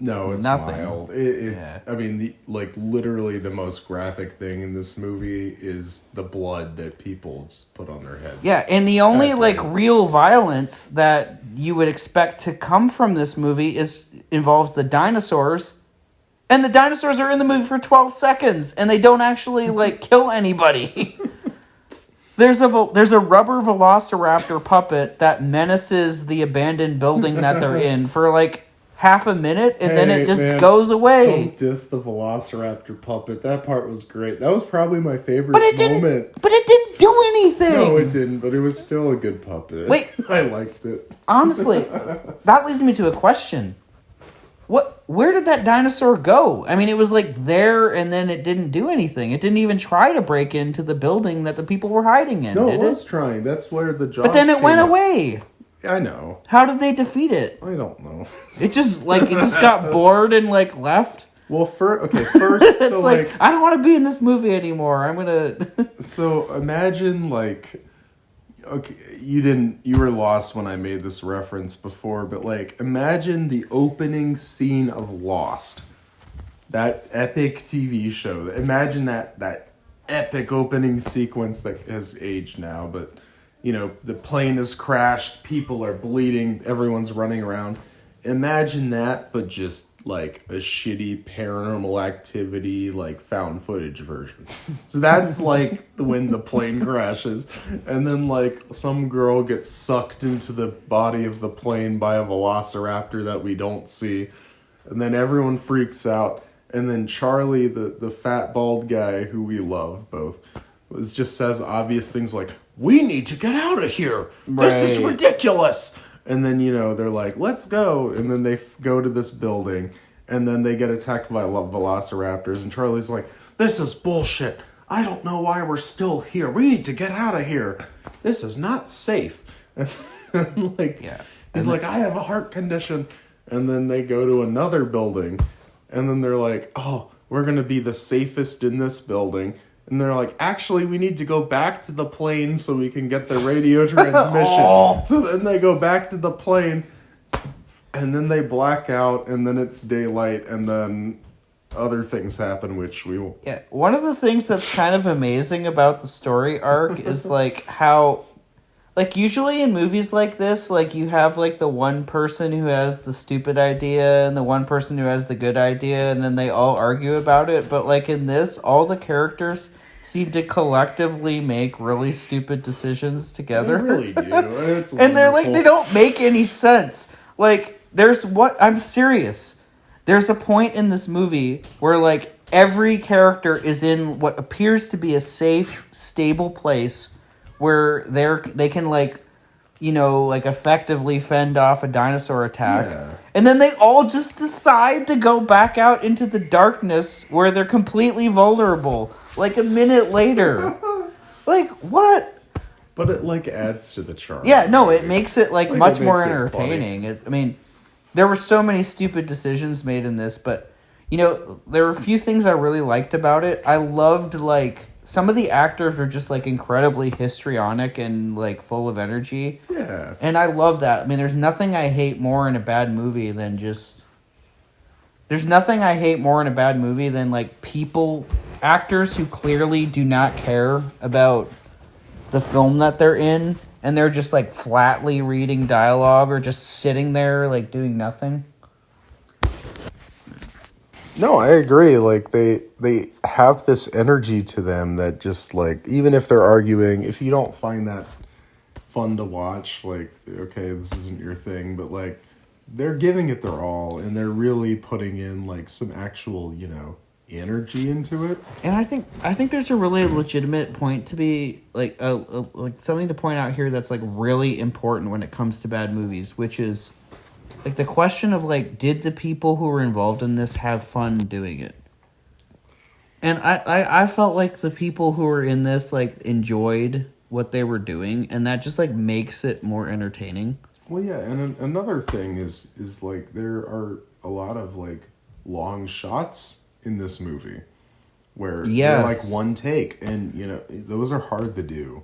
[SPEAKER 2] No, it's
[SPEAKER 1] nothing.
[SPEAKER 2] mild. I mean, literally the most graphic thing in this movie is the blood that people just put on their heads.
[SPEAKER 1] Yeah, and the only real violence that you would expect to come from this movie involves the dinosaurs, and the dinosaurs are in the movie for 12 seconds, and they don't actually kill anybody. There's a rubber velociraptor puppet that menaces the abandoned building that they're in for half a minute, and then it just goes away.
[SPEAKER 2] Don't diss the velociraptor puppet. That part was great. That was probably my favorite moment.
[SPEAKER 1] But it didn't do anything.
[SPEAKER 2] No, it didn't, but it was still a good puppet.
[SPEAKER 1] Wait.
[SPEAKER 2] I liked it.
[SPEAKER 1] Honestly, that leads me to a question. Where did that dinosaur go? I mean, it was there, and then it didn't do anything. It didn't even try to break into the building that the people were hiding in,
[SPEAKER 2] No,
[SPEAKER 1] did
[SPEAKER 2] it was trying. That's where the jaws
[SPEAKER 1] But then it went
[SPEAKER 2] up.
[SPEAKER 1] away.
[SPEAKER 2] I know.
[SPEAKER 1] How did they defeat it?
[SPEAKER 2] I don't know.
[SPEAKER 1] It just got bored and left.
[SPEAKER 2] Well, first,
[SPEAKER 1] It's
[SPEAKER 2] so
[SPEAKER 1] I don't want to be in this movie anymore. I'm gonna.
[SPEAKER 2] So imagine okay, you were lost when I made this reference before, but imagine the opening scene of Lost, that epic TV show. Imagine that epic opening sequence that has aged now, but. The plane has crashed, people are bleeding, everyone's running around. Imagine that, but just a shitty Paranormal Activity, found footage version. So that's when the plane crashes, and then some girl gets sucked into the body of the plane by a velociraptor that we don't see, and then everyone freaks out, and then Charlie, the fat bald guy who we love both, just says obvious things like, "We need to get out of here. This is ridiculous." And then, they're like, "Let's go." And then they go to this building, and then they get attacked by velociraptors. And Charlie's like, "This is bullshit. I don't know why we're still here. We need to get out of here. This is not safe." And he's like, "I have a heart condition." And then they go to another building, and then they're like, "Oh, we're going to be the safest in this building." And they're like, "Actually, we need to go back to the plane so we can get the radio transmission." So then they go back to the plane, and then they black out, and then it's daylight, and then other things happen, which we will...
[SPEAKER 1] Yeah, one of the things that's kind of amazing about the story arc is, how... usually in movies like this, you have, the one person who has the stupid idea and the one person who has the good idea, and then they all argue about it. But, in this, all the characters seem to collectively make really stupid decisions together.
[SPEAKER 2] They really do. It's
[SPEAKER 1] and they're, they don't make any sense. I'm serious. There's a point in this movie where, every character is in what appears to be a safe, stable place where they can effectively fend off a dinosaur attack.
[SPEAKER 2] Yeah.
[SPEAKER 1] And then they all just decide to go back out into the darkness where they're completely vulnerable a minute later. What?
[SPEAKER 2] But it adds to the charm.
[SPEAKER 1] Yeah, no, it makes it much more
[SPEAKER 2] it
[SPEAKER 1] entertaining. There were so many stupid decisions made in this, but there were a few things I really liked about it. I loved some of the actors are just incredibly histrionic and full of energy.
[SPEAKER 2] Yeah.
[SPEAKER 1] And I love that. I mean, there's nothing I hate more in a bad movie than actors who clearly do not care about the film that they're in, and they're just flatly reading dialogue or just sitting there doing nothing.
[SPEAKER 2] No, I agree. They have this energy to them that just even if they're arguing, if you don't find that fun to watch, okay, this isn't your thing, but they're giving it their all, and they're really putting in some actual, energy into it.
[SPEAKER 1] And I think there's a really legitimate point to be something to point out here that's really important when it comes to bad movies, which is the question of did the people who were involved in this have fun doing it? And I felt the people who were in this enjoyed what they were doing, and that just makes it more entertaining.
[SPEAKER 2] Well, yeah, and another thing is there are a lot of long shots in this movie where they're one take, and those are hard to do.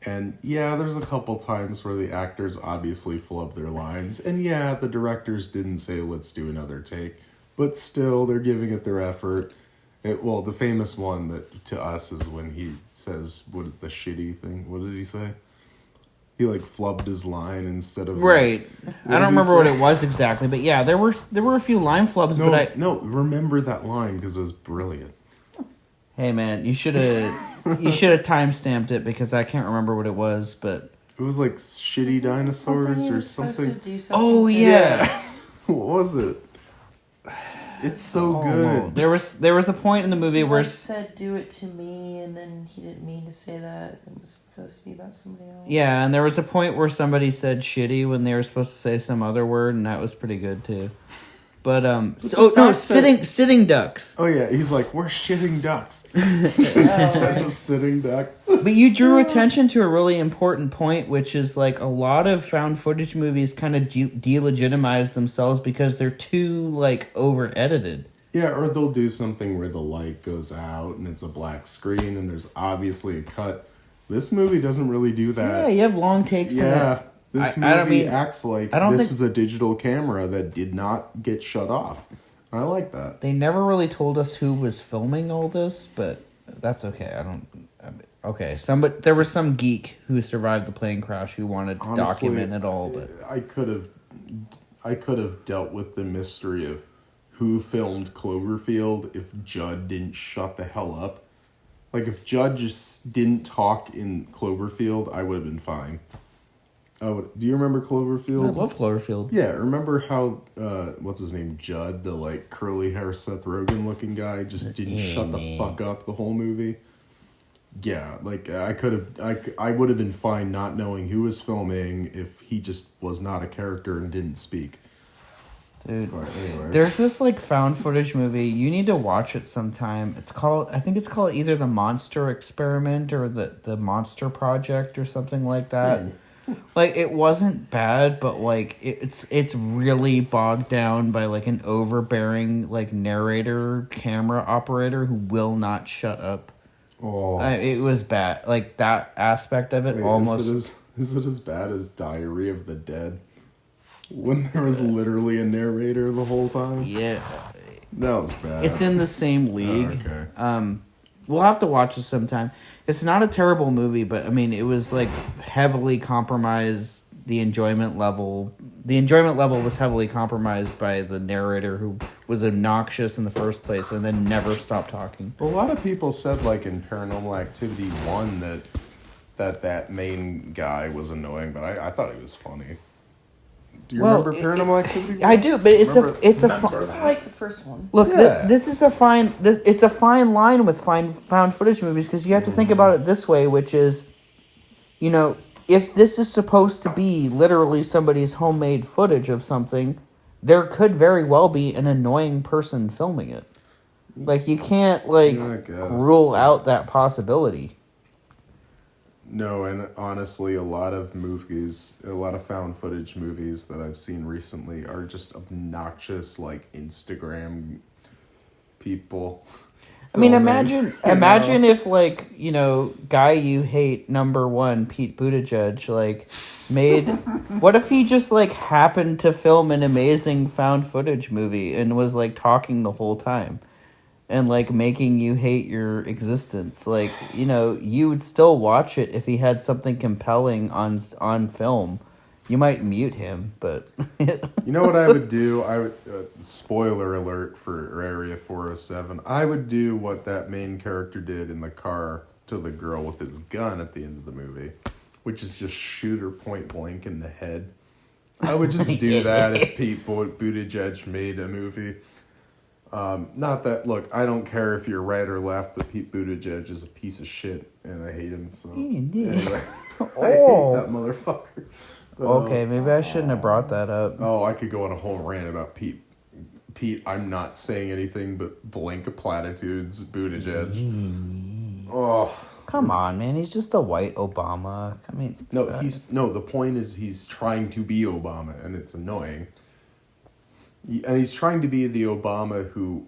[SPEAKER 2] And yeah, there's a couple times where the actors obviously flub their lines. And yeah, the directors didn't say, let's do another take. But still, they're giving it their effort. The famous one that to us is when he says, what is the shitty thing? What did he say? He like flubbed his line instead of
[SPEAKER 1] right. I don't remember what it was exactly, but yeah, there were a few line flubs.
[SPEAKER 2] Remember that line because it was brilliant.
[SPEAKER 1] Hey man, you should have time stamped it because I can't remember what it was, but
[SPEAKER 2] it was like shitty dinosaurs or something.
[SPEAKER 1] Oh yeah,
[SPEAKER 2] what was it? It's so good.
[SPEAKER 1] There was a point in the movie where
[SPEAKER 3] he said "do it to me," and then he didn't mean to say that. It was supposed to be about somebody else.
[SPEAKER 1] Yeah, and there was a point where somebody said "shitty" when they were supposed to say some other word, and that was pretty good too. But sitting ducks.
[SPEAKER 2] Oh yeah, he's like, we're shitting ducks instead of sitting ducks.
[SPEAKER 1] But you drew attention to a really important point, which is like a lot of found footage movies kind of delegitimize themselves because they're too like over edited.
[SPEAKER 2] Yeah, or they'll do something where the light goes out and it's a black screen and there's obviously a cut. This movie doesn't really do that.
[SPEAKER 1] Yeah, you have long takes.
[SPEAKER 2] Yeah. This movie acts like this is a digital camera that did not get shut off. I like that.
[SPEAKER 1] They never really told us who was filming all this, but that's okay. There was some geek who survived the plane crash who wanted to document it all. But
[SPEAKER 2] I could have dealt with the mystery of who filmed Cloverfield if Judd didn't shut the hell up. Like if Judd just didn't talk in Cloverfield, I would have been fine. Oh, do you remember Cloverfield?
[SPEAKER 1] I love Cloverfield.
[SPEAKER 2] Yeah, remember how, what's his name, Judd, the, like, curly hair Seth Rogen looking guy, just didn't shut the fuck up the whole movie? Yeah, like, I would have been fine not knowing who was filming if he just was not a character and didn't speak.
[SPEAKER 1] Dude,
[SPEAKER 2] anyway.
[SPEAKER 1] There's this, like, found footage movie. You need to watch it sometime. I think it's called either The Monster Experiment or The Monster Project or something like that. Like, it wasn't bad, but, like, it's really bogged down by, like, an overbearing, like, narrator, camera operator who will not shut up.
[SPEAKER 2] Oh.
[SPEAKER 1] It was bad. Like, that aspect of it almost...
[SPEAKER 2] Is it as bad as Diary of the Dead? When there was literally a narrator the whole time?
[SPEAKER 1] Yeah.
[SPEAKER 2] That was bad.
[SPEAKER 1] It's in the same league.
[SPEAKER 2] Oh, okay.
[SPEAKER 1] We'll have to watch it sometime. It's not a terrible movie, but I mean, it was like heavily compromised. The enjoyment level was heavily compromised by the narrator who was obnoxious in the first place and then never stopped talking.
[SPEAKER 2] Well, a lot of people said, like in Paranormal Activity 1, that main guy was annoying, but I thought he was funny. Do you remember Paranormal Activity?
[SPEAKER 1] I do, but it's a
[SPEAKER 3] I like the first one.
[SPEAKER 1] Look, yeah. This is a fine. It's a fine line with found footage movies because you have to think about it this way, which is, you know, if this is supposed to be literally somebody's homemade footage of something, there could very well be an annoying person filming it. Like you can't rule out that possibility.
[SPEAKER 2] No, and honestly, a lot of found footage movies that I've seen recently are just obnoxious, like, Instagram people.
[SPEAKER 1] I mean, imagine if, like, you know, guy you hate, #1, Pete Buttigieg, like, what if he just, like, happened to film an amazing found footage movie and was, like, talking the whole time? And, like, making you hate your existence. Like, you know, you would still watch it if he had something compelling on film. You might mute him, but...
[SPEAKER 2] You know what I would do? Spoiler alert for Area 407. I would do what that main character did in the car to the girl with his gun at the end of the movie. Which is just shoot her point blank in the head. I would just do that if Pete Buttigieg made a movie. Not that, look, I don't care if you're right or left, but Pete Buttigieg is a piece of shit, and I hate him, so... Anyway, I hate that motherfucker.
[SPEAKER 1] Okay, maybe I shouldn't have brought that up.
[SPEAKER 2] Oh, I could go on a whole rant about Pete. Pete, I'm not saying anything but blank platitudes, Buttigieg. Oh...
[SPEAKER 1] Come on, man. He's just a white Obama. I mean...
[SPEAKER 2] the point is he's trying to be Obama, and it's annoying. And he's trying to be the Obama who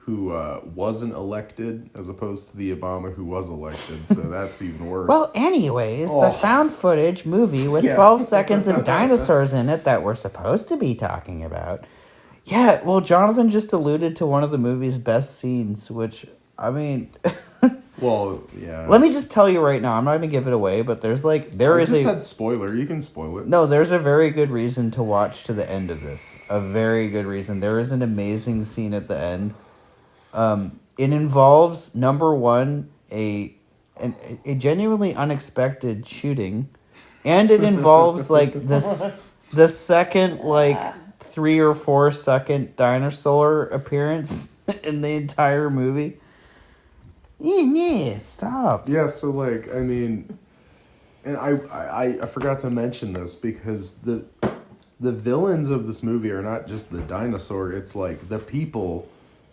[SPEAKER 2] who wasn't elected as opposed to the Obama who was elected. So that's even worse.
[SPEAKER 1] Well, anyways, the found footage movie with 12 seconds of dinosaurs in it that we're supposed to be talking about. Yeah, well, Jonathan just alluded to one of the movie's best scenes, which, I mean...
[SPEAKER 2] Well, yeah.
[SPEAKER 1] Let me just tell you right now, I'm not going to give it away, but there is
[SPEAKER 2] said spoiler, you can spoil it.
[SPEAKER 1] No, there's a very good reason to watch to the end of this. A very good reason. There is an amazing scene at the end. It involves, number one, a genuinely unexpected shooting, and it involves the second 3 or 4 second dinosaur appearance in the entire movie. Yeah, stop.
[SPEAKER 2] Yeah, so I mean, and I forgot to mention this because the villains of this movie are not just the dinosaur, it's the people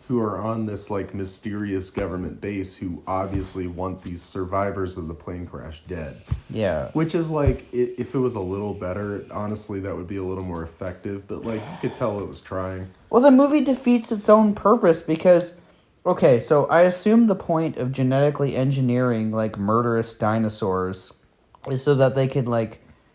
[SPEAKER 2] who are on this mysterious government base who obviously want these survivors of the plane crash dead.
[SPEAKER 1] Yeah.
[SPEAKER 2] Which is if it was a little better, honestly that would be a little more effective, but you could tell it was trying.
[SPEAKER 1] Well, the movie defeats its own purpose because, okay, so I assume the point of genetically engineering murderous dinosaurs is so that they could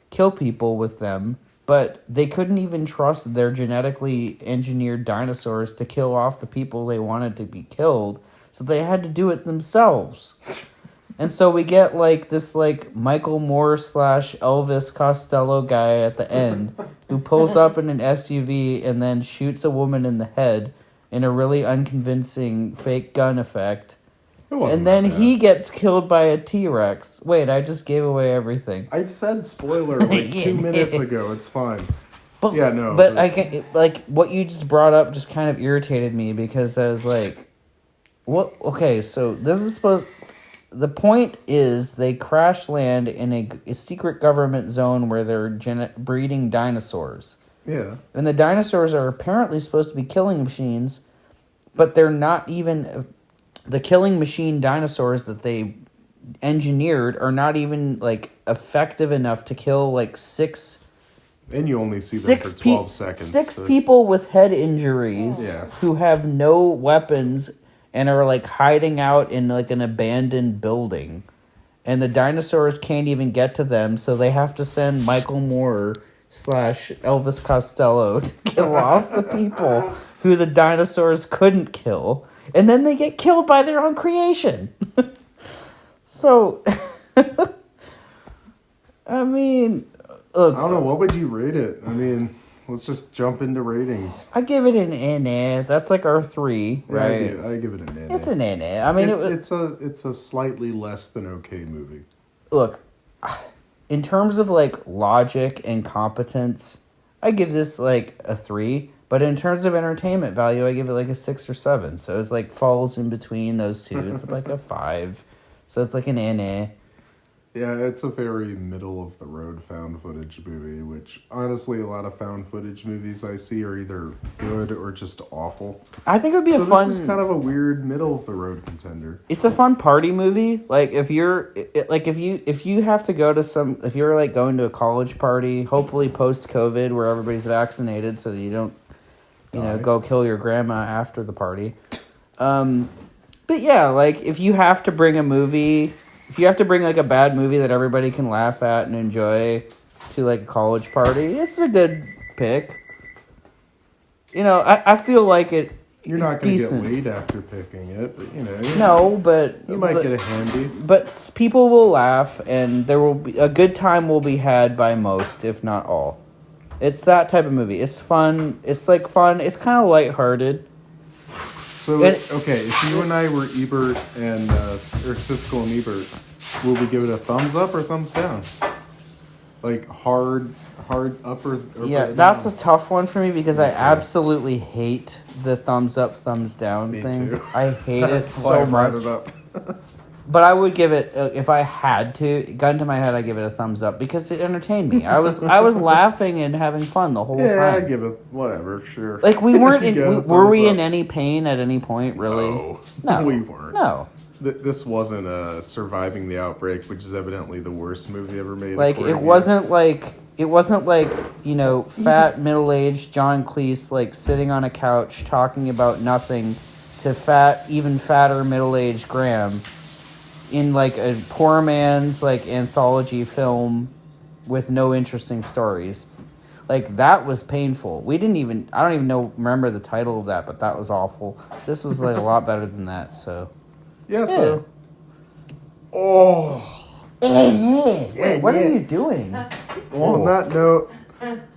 [SPEAKER 1] kill people with them. But they couldn't even trust their genetically engineered dinosaurs to kill off the people they wanted to be killed. So they had to do it themselves. And so we get this Michael Moore / Elvis Costello guy at the end who pulls up in an SUV and then shoots a woman in the head in a really unconvincing fake gun effect. And then he gets killed by a T-Rex. Wait, I just gave away everything.
[SPEAKER 2] I said spoiler 2 minutes ago. It's fine.
[SPEAKER 1] But,
[SPEAKER 2] yeah, no.
[SPEAKER 1] But I can what you just brought up just kind of irritated me because I was what? Okay, so this is supposed. The point is they crash land in a secret government zone where they're breeding dinosaurs.
[SPEAKER 2] Yeah.
[SPEAKER 1] And the dinosaurs are apparently supposed to be killing machines, but they're not even. The killing machine dinosaurs that they engineered are not even effective enough to kill 6.
[SPEAKER 2] And you only see them for 12 seconds.
[SPEAKER 1] 6 people with head injuries who have no weapons and are hiding out in an abandoned building, and the dinosaurs can't even get to them, so they have to send Michael Moore / Elvis Costello to kill off the people who the dinosaurs couldn't kill. And then they get killed by their own creation. So, I mean, look.
[SPEAKER 2] I don't know, what would you rate it? I mean, let's just jump into ratings.
[SPEAKER 1] I give it an NA. That's our 3, right?
[SPEAKER 2] Yeah, I give it an NA.
[SPEAKER 1] It's an NA. I mean,
[SPEAKER 2] it's a slightly less than okay movie.
[SPEAKER 1] Look, in terms of logic and competence, I give this a 3. But in terms of entertainment value, I give it a 6 or 7. So it's falls in between those two. It's a 5. So it's an NA.
[SPEAKER 2] Yeah, it's a very middle-of-the-road found footage movie, which, honestly, a lot of found footage movies I see are either good or just awful.
[SPEAKER 1] I think it would be
[SPEAKER 2] this is kind of a weird middle-of-the-road contender.
[SPEAKER 1] It's a fun party movie. If you have to go to if you're going to a college party, hopefully post-COVID where everybody's vaccinated so that you don't, go kill your grandma after the party. But yeah, if you have to bring a movie... If you have to bring a bad movie that everybody can laugh at and enjoy to a college party, it's a good pick. I feel like it.
[SPEAKER 2] You're not going to get laid after picking it, but
[SPEAKER 1] No, but
[SPEAKER 2] you might get a handy.
[SPEAKER 1] But people will laugh, and there will be a good time will be had by most, if not all. It's that type of movie. It's fun. It's fun. It's kind of lighthearted.
[SPEAKER 2] So, if you and I were Ebert and, or Siskel and Ebert, will we give it a thumbs up or thumbs down? Hard up or
[SPEAKER 1] yeah, that's down? A tough one for me because I absolutely hate the thumbs up, thumbs down thing.
[SPEAKER 2] Too.
[SPEAKER 1] I hate it so much.
[SPEAKER 2] It up.
[SPEAKER 1] But I would give it, if I had to, gun to my head, I'd give it a thumbs up because it entertained me. I was laughing and having fun the whole time.
[SPEAKER 2] Yeah, I'd give it, whatever, sure.
[SPEAKER 1] We weren't were we in any pain at any point, really?
[SPEAKER 2] No, we weren't.
[SPEAKER 1] No.
[SPEAKER 2] This wasn't Surviving the Outbreak, which is evidently the worst movie ever made.
[SPEAKER 1] It wasn't fat, middle-aged John Cleese, sitting on a couch talking about nothing to to even fatter middle-aged Graham in like a poor man's like anthology film with no interesting stories. Like, that was painful. I don't even remember the title of that, but that was awful. This was like a lot better than that, so.
[SPEAKER 2] Yeah, so. Oh.
[SPEAKER 1] Wait, what are you doing?
[SPEAKER 2] On that note.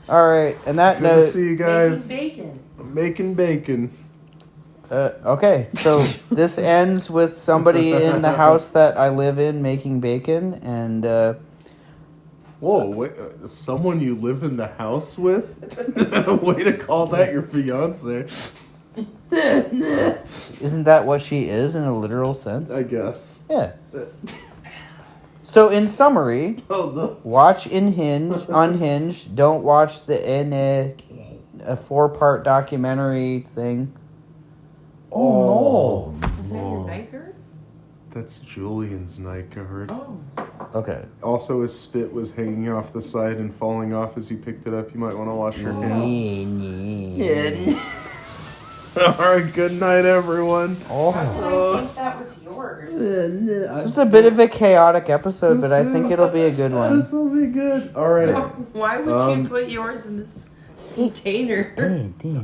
[SPEAKER 1] Alright, and that
[SPEAKER 2] Good
[SPEAKER 1] note.
[SPEAKER 2] to see you guys.
[SPEAKER 3] Bacon.
[SPEAKER 2] Making bacon.
[SPEAKER 1] Okay, so this ends with somebody in the house that I live in making bacon, and
[SPEAKER 2] Whoa, wait, someone you live in the house with? Way to call that your fiance.
[SPEAKER 1] isn't that what she is in a literal sense?
[SPEAKER 2] I guess.
[SPEAKER 1] Yeah. So in summary,
[SPEAKER 2] Oh, no.
[SPEAKER 1] watch Unhinged. Don't watch a 4-part documentary thing.
[SPEAKER 2] Oh,
[SPEAKER 3] Is that your night guard?
[SPEAKER 2] that's Julian's night guard.
[SPEAKER 3] Oh.
[SPEAKER 1] Okay.
[SPEAKER 2] Also, his spit was hanging off the side and falling off as you picked it up. You might want to wash your hands. Alright, good night, everyone.
[SPEAKER 3] I think that was yours.
[SPEAKER 1] This is a bit of a chaotic episode, but I think it'll be a good one.
[SPEAKER 2] This will be good. Alright.
[SPEAKER 3] Why would you put yours in this container?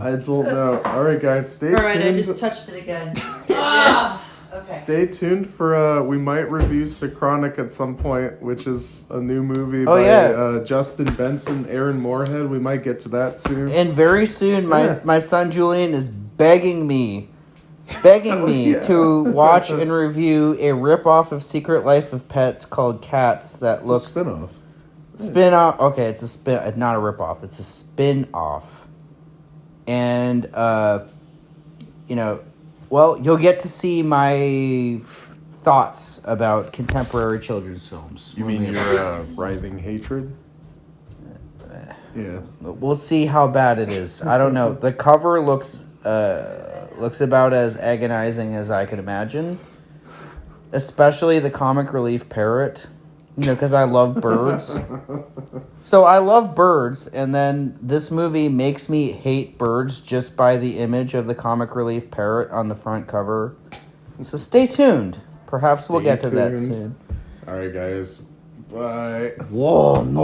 [SPEAKER 2] I don't know. Alright, guys, stay tuned.
[SPEAKER 3] Alright, I just touched it again. Ah! Okay.
[SPEAKER 2] Stay tuned for we might review Synchronic at some point, which is a new movie
[SPEAKER 1] by
[SPEAKER 2] Justin Benson, Aaron Moorhead. We might get to that soon.
[SPEAKER 1] And very soon, my son Julian is begging me to watch and review a ripoff of Secret Life of Pets called Cats that
[SPEAKER 2] It's
[SPEAKER 1] looks
[SPEAKER 2] a spinoff.
[SPEAKER 1] spin-off. Okay, it's not a ripoff. It's a spin-off. And well, you'll get to see my thoughts about contemporary children's films.
[SPEAKER 2] You mean your writhing hatred? Yeah.
[SPEAKER 1] We'll see how bad it is. I don't know. The cover looks about as agonizing as I could imagine. Especially the comic relief parrot. Because I love birds. So I love birds, and then this movie makes me hate birds just by the image of the comic relief parrot on the front cover. So stay tuned. Perhaps we'll get to that soon.
[SPEAKER 2] Alright, guys. Bye.
[SPEAKER 1] Whoa, no.